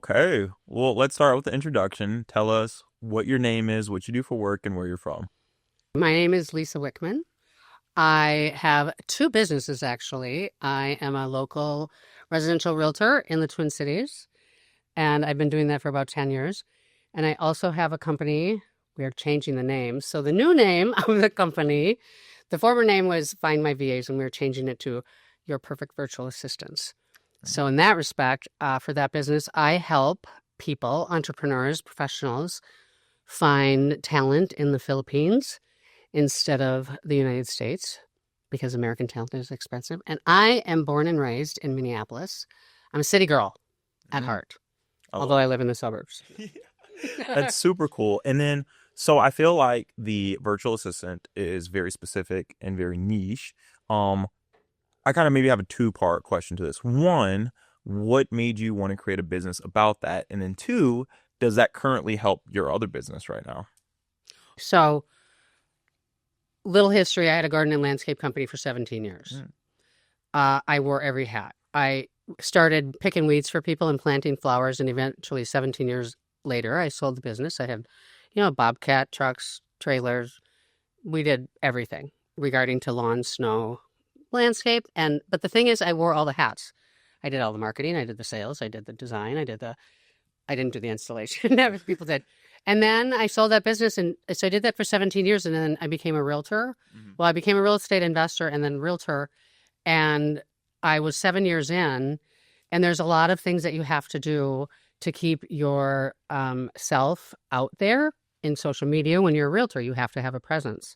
Okay. Well, let's start with the introduction. Tell us what your name is, what you do for work, and where you're from. My name is Lisa Wichmann. I have two businesses, actually. I am a local residential realtor in the Twin Cities, and I've been doing that for about 10 years. And I also have a company. We're changing the name. So the new name of the company, the former name was Find My VAs, and we're changing it to Your Perfect Virtual Assistants. So in that respect, for that business, I help people, entrepreneurs, professionals, find talent in the Philippines instead of the United States because American talent is expensive. And I am born and raised in Minneapolis. I'm a city girl at heart, although I live in the suburbs. That's super cool. And then, so I feel like the virtual assistant is very specific and very niche. I kind of maybe have a two-part question to this. One, what made you want to create a business about that? And then two, does that currently help your other business right now? So, little history, I had a garden and landscape company for 17 years. I wore every hat. I started picking weeds for people and planting flowers, and eventually 17 years later, I sold the business. I had, bobcat trucks, trailers. We did everything regarding to lawn, snow, landscape. But the thing is, I wore all the hats. I did all the marketing. I did the sales. I did the design. I didn't do the installation. People did. And then I sold that business. And so I did that for 17 years. And then I became a realtor. Well, I became a real estate investor and then realtor. And I was 7 years in. And there's a lot of things that you have to do to keep your self out there in social media. When you're a realtor, you have to have a presence.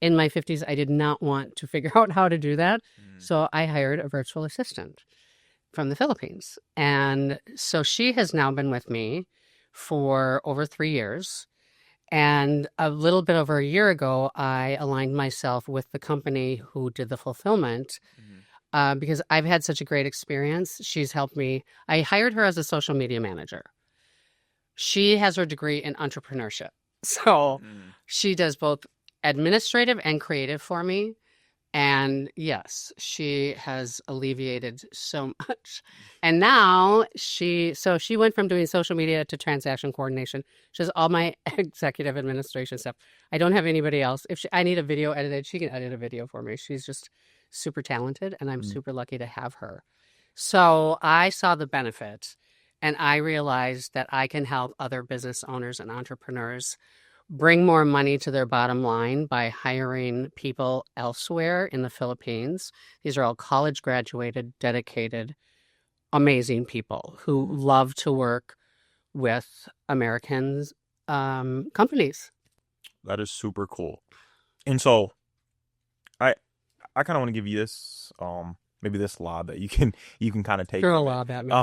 In my 50s, I did not want to figure out how to do that. So I hired a virtual assistant from the Philippines. And so she has now been with me for over 3 years. And a little bit over a year ago, I aligned myself with the company who did the fulfillment because I've had such a great experience. She's helped me. I hired her as a social media manager. She has her degree in entrepreneurship. So she does both administrative and creative for me. And yes, she has alleviated so much. And now she went from doing social media to transaction coordination. She does all my executive administration stuff. I don't have anybody else. If I need a video edited, she can edit a video for me. She's just super talented, and I'm super lucky to have her. So I saw the benefit, and I realized that I can help other business owners and entrepreneurs bring more money to their bottom line by hiring people elsewhere in the Philippines. These are all college graduated, dedicated, amazing people who love to work with Americans companies. That is super cool. And so I kind of want to give you this maybe this lob that you can kind of take. Throw a lob at me.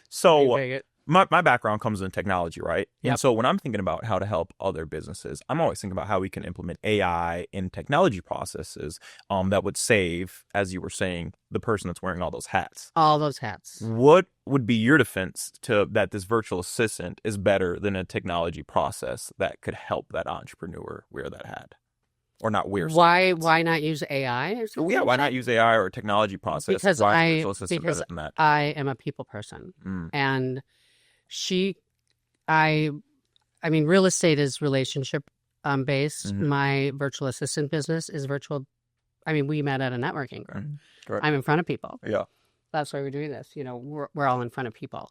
So Take it. my background comes in technology, right? Yep. And so when I'm thinking about how to help other businesses, I'm always thinking about how we can implement AI in technology processes that would save, as you were saying, the person that's wearing all those hats. All those hats. What would be your defense to that this virtual assistant is better than a technology process that could help that entrepreneur wear that hat? Or not wear Why not use AI? Yeah, why not use AI or a technology process? Because Why virtual assistant better than that? I am a people person. And I mean, real estate is relationship based. My virtual assistant business is virtual. I mean, we met at a networking group. Correct. I'm in front of people. Yeah. That's why we're doing this. We're all in front of people.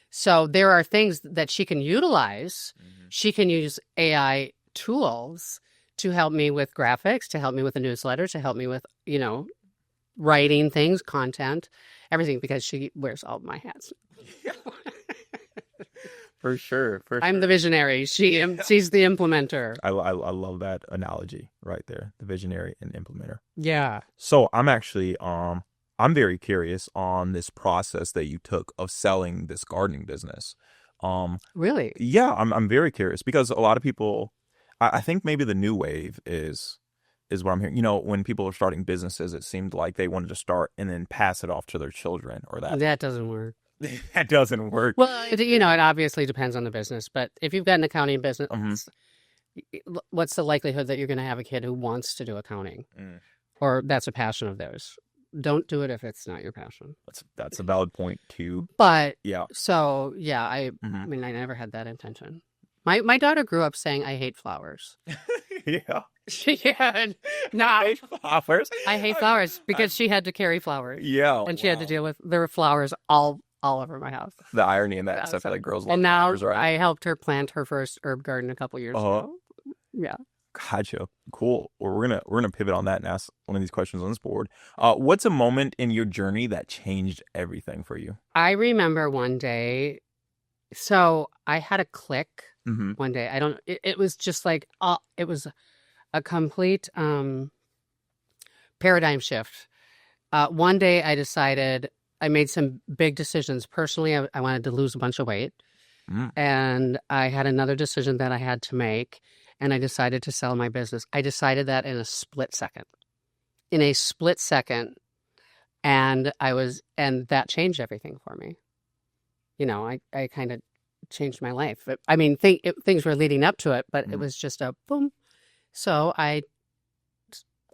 So there are things that she can utilize. She can use AI tools to help me with graphics, to help me with a newsletter, to help me with, writing things, content, everything, because she wears all my hats. For sure. I'm the visionary. She's the implementer. I love that analogy right there. The visionary and implementer. Yeah. So I'm actually I'm very curious on this process that you took of selling this gardening business. Really? Yeah, I'm very curious because a lot of people, I think maybe the new wave is what I'm hearing. When people are starting businesses, it seemed like they wanted to start and then pass it off to their children or that. That doesn't work. That doesn't work. Well, it obviously depends on the business, but if you've got an accounting business, what's the likelihood that you're going to have a kid who wants to do accounting or that's a passion of theirs? don't do it if it's not your passion. That's a valid point too. But Yeah. so yeah, I mean, I never had that intention. My daughter grew up saying, "I hate flowers." Yeah. Yeah, no, I hate flowers. I hate flowers because she had to carry flowers. Yeah. And she had to deal with, there were flowers all over my house. The irony in that Yeah, stuff, so- like girls love And now flowers, right? I helped her plant her first herb garden a couple years ago. Yeah. Gotcha. Cool. Well, we're gonna pivot on that and ask one of these questions on this board. What's a moment in your journey that changed everything for you? I remember one day, so I had a click Mm-hmm. one day. It was just like, it was a complete paradigm shift. One day I decided, I made some big decisions. Personally, I wanted to lose a bunch of weight. And I had another decision that I had to make, and I decided to sell my business. I decided that in a split second. In a split second, and that changed everything for me. You know, I kind of changed my life. I mean, things were leading up to it, but it was just a boom. So I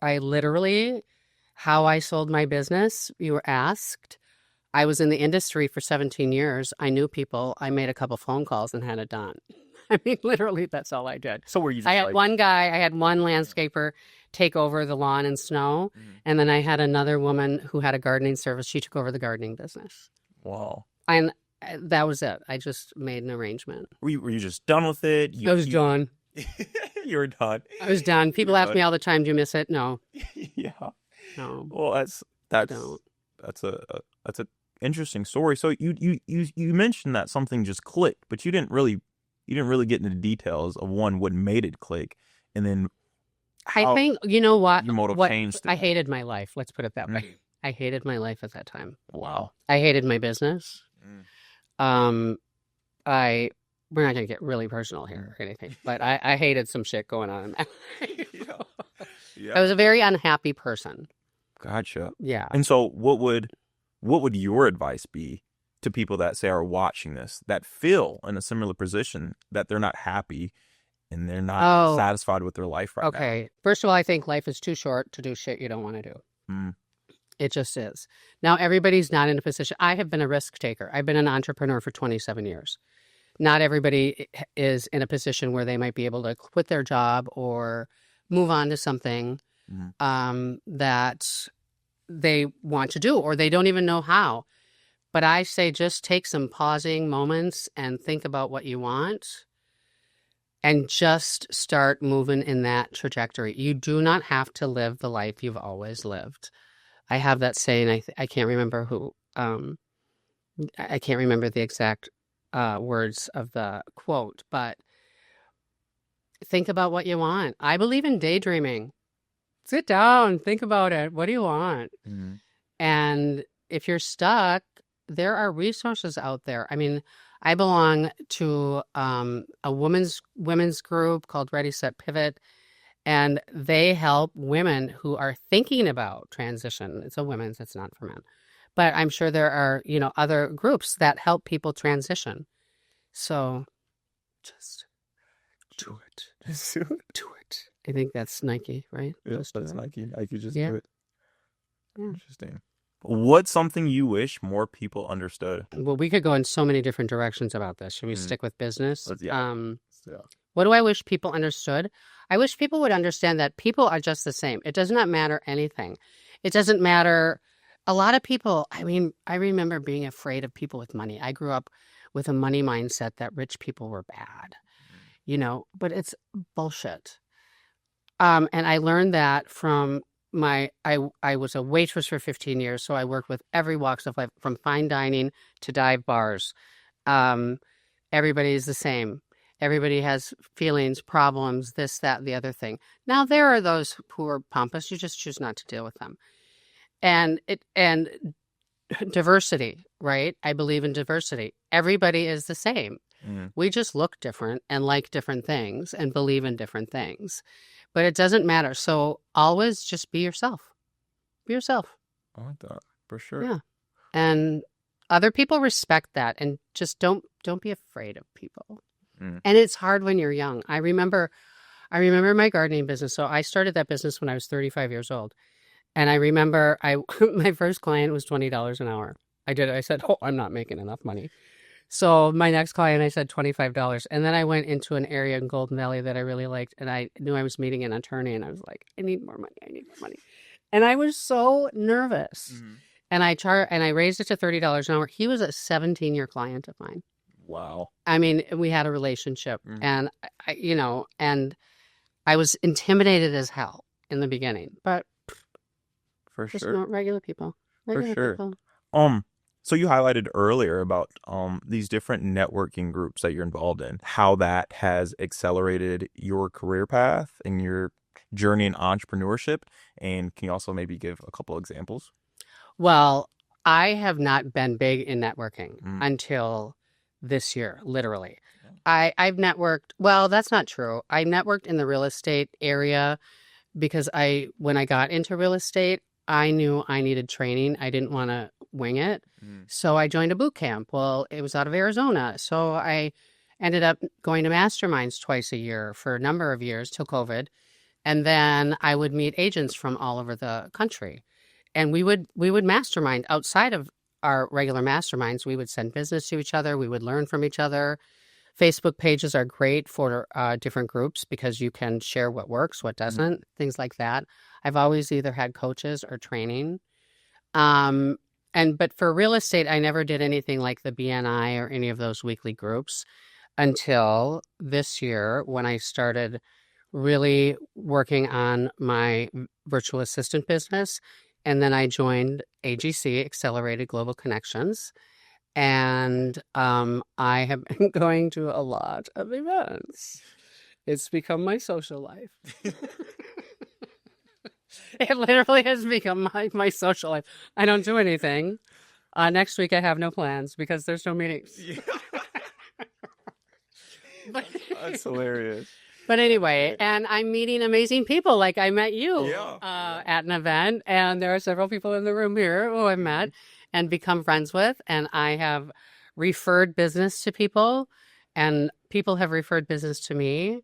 literally, how I sold my business, you were asked. I was in the industry for 17 years. I knew people. I made a couple phone calls and had it done. I mean, literally, that's all I did. So were you just I had one landscaper take over the lawn and snow. And then I had another woman who had a gardening service. She took over the gardening business. Wow. And that was it. I just made an arrangement. Were you just done with it? I was done. You were done. I was done. People ask me all the time, "Do you miss it?" No. Yeah. No. Well, that's a interesting story. So you mentioned that something just clicked, but you didn't really get into the details of what made it click, and then I think, you know what? your motive changed. I hated my life. Let's put it that way. I hated my life at that time. Wow. I hated my business. We're not going to get really personal here or anything, but I hated some shit going on in my life. Yeah. I was a very unhappy person. Gotcha. Yeah. And so what would your advice be to people that say are watching this, that feel in a similar position, that they're not happy and they're not satisfied with their life right now? Okay. First of all, I think life is too short to do shit you don't want to do. It just is. Now, everybody's not in a position. I have been a risk taker. I've been an entrepreneur for 27 years. Not everybody is in a position where they might be able to quit their job or move on to something that they want to do, or they don't even know how. But I say just take some pausing moments and think about what you want and just start moving in that trajectory. You do not have to live the life you've always lived. I have that saying, I can't remember who, I can't remember the exact words of the quote, but think about what you want. I believe in daydreaming. Sit down, think about it. What do you want? And if you're stuck, there are resources out there. I mean, I belong to a women's group called Ready, Set, Pivot, and they help women who are thinking about transition. It's a women's, it's not for men. But I'm sure there are, other groups that help people transition. So just do it. Just do it. Do it. I think that's Nike, right? Yes, that's Nike. Nike just Yeah. do it. Interesting. What's something you wish more people understood? Well, we could go in so many different directions about this. Should we stick with business? Yeah. What do I wish people understood? I wish people would understand that people are just the same. It does not matter anything. It doesn't matter. A lot of people, I mean, I remember being afraid of people with money. I grew up with a money mindset that rich people were bad, but it's bullshit. And I learned that from I was a waitress for 15 years, so I worked with every walks of life, from fine dining to dive bars. Everybody is the same. Everybody has feelings, problems, this, that, the other thing. Now, there are those who are pompous. You just choose not to deal with them. And diversity, right? I believe in diversity. Everybody is the same. We just look different and like different things and believe in different things. But it doesn't matter. So always just be yourself. Be yourself. I like that, for sure. Yeah. And other people respect that, and just don't be afraid of people. And it's hard when you're young. I remember my gardening business. So I started that business when I was 35 years old. And I remember my first client was $20 an hour. I said, oh, I'm not making enough money. So my next client, I said $25. And then I went into an area in Golden Valley that I really liked. And I knew I was meeting an attorney. And I was like, I need more money. I need more money. And I was so nervous. Mm-hmm. And I raised it to $30 an hour. He was a 17-year client of mine. Wow. I mean, we had a relationship. Mm-hmm. And, and I was intimidated as hell in the beginning. But For just sure. not regular people. Regular sure. people. So you highlighted earlier about these different networking groups that you're involved in, how that has accelerated your career path and your journey in entrepreneurship. And can you also maybe give a couple examples? Well, I have not been big in networking until this year, literally. I've networked. Well, that's not true. I networked in the real estate area because when I got into real estate, I knew I needed training. I didn't want to wing it. So I joined a boot camp. Well, it was out of Arizona. So I ended up going to masterminds twice a year for a number of years till COVID. And then I would meet agents from all over the country. And we would mastermind outside of our regular masterminds. We would send business to each other. We would learn from each other. Facebook pages are great for different groups because you can share what works, what doesn't, things like that. I've always either had coaches or training. But for real estate, I never did anything like the BNI or any of those weekly groups until this year when I started really working on my virtual assistant business. And then I joined AGC, Accelerated Global Connections. And I have been going to a lot of events. It's become my social life. It literally has become my social life. I don't do anything. Next week I have no plans because there's no meetings. That's hilarious. But anyway, and I'm meeting amazing people. Like I met you at an event, and there are several people in the room here who I've met and become friends with. And I have referred business to people, and people have referred business to me.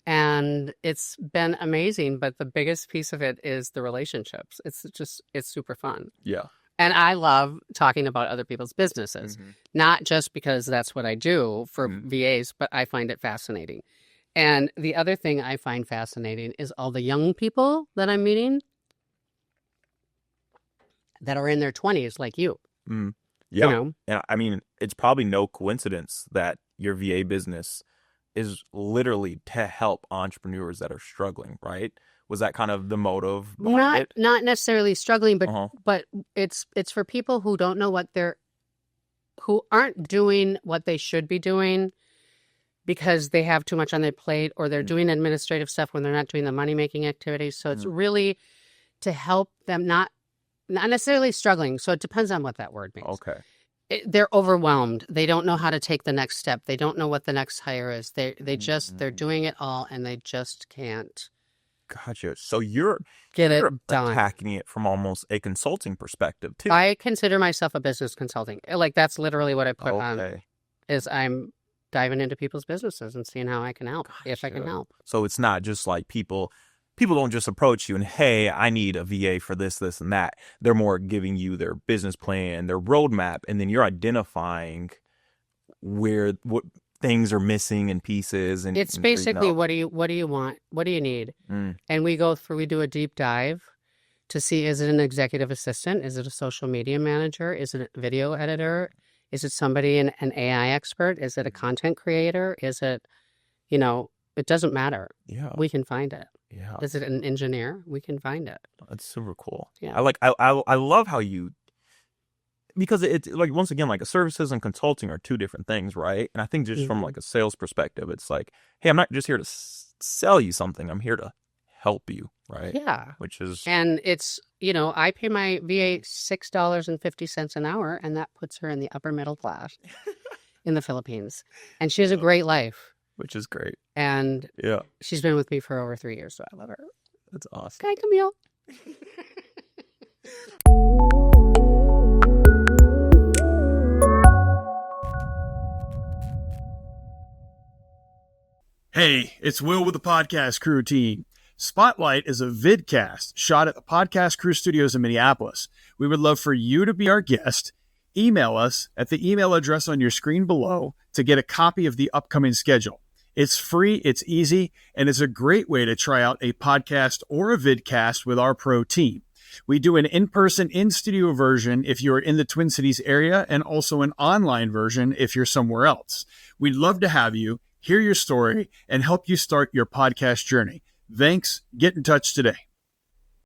And it's been amazing. But the biggest piece of it is the relationships. It's super fun. Yeah. And I love talking about other people's businesses, not just because that's what I do for VAs, but I find it fascinating. And the other thing I find fascinating is all the young people that I'm meeting that are in their 20s like you. Yeah. You know? And I mean, it's probably no coincidence that your VA business is literally to help entrepreneurs that are struggling, right? Was that kind of the motive behind it? Not necessarily struggling, but it's for people who don't know who aren't doing what they should be doing because they have too much on their plate, or they're doing administrative stuff when they're not doing the money-making activities. So it's really to help them not necessarily struggling. So it depends on what that word means. Okay. They're overwhelmed. They don't know how to take the next step. They don't know what the next hire is. They're doing it all and they just can't. Gotcha. So you're done. Attacking it from almost a consulting perspective too. I consider myself a business consulting. Like that's literally what I put on. Is I'm diving into people's businesses and seeing how I can help, if I can help. So it's not just like people don't just approach you and, hey, I need a VA for this, this, and that. They're more giving you their business plan, their roadmap, and then you're identifying what things are missing and pieces. And it's basically, what do you want? What do you need? And we do a deep dive to see, is it an executive assistant? Is it a social media manager? Is it a video editor? Is it somebody, an AI expert? Is it a content creator? Is it, it doesn't matter. Yeah. We can find it. Yeah. Is it an engineer? We can find it. That's super cool. Yeah. I love how because it's like, once again, like services and consulting are two different things, right? And I think just from like a sales perspective, it's like, hey, I'm not just here to sell you something. I'm here to help you, right? Yeah. And it's, I pay my VA $6.50 an hour, and that puts her in the upper middle class in the Philippines. And she has a great life. Which is great. And she's been with me for over 3 years, so I love her. That's awesome. Hi, Camille. Hey, it's Will with the podcast crew team. Spotlight is a vidcast shot at the Podcast Crew Studios in Minneapolis. We would love for you to be our guest. Email us at the email address on your screen below to get a copy of the upcoming schedule. It's free, it's easy, and it's a great way to try out a podcast or a vidcast with our pro team. We do an in-person, in-studio version if you're in the Twin Cities area, and also an online version if you're somewhere else. We'd love to have you, hear your story, and help you start your podcast journey. Thanks. Get in touch today.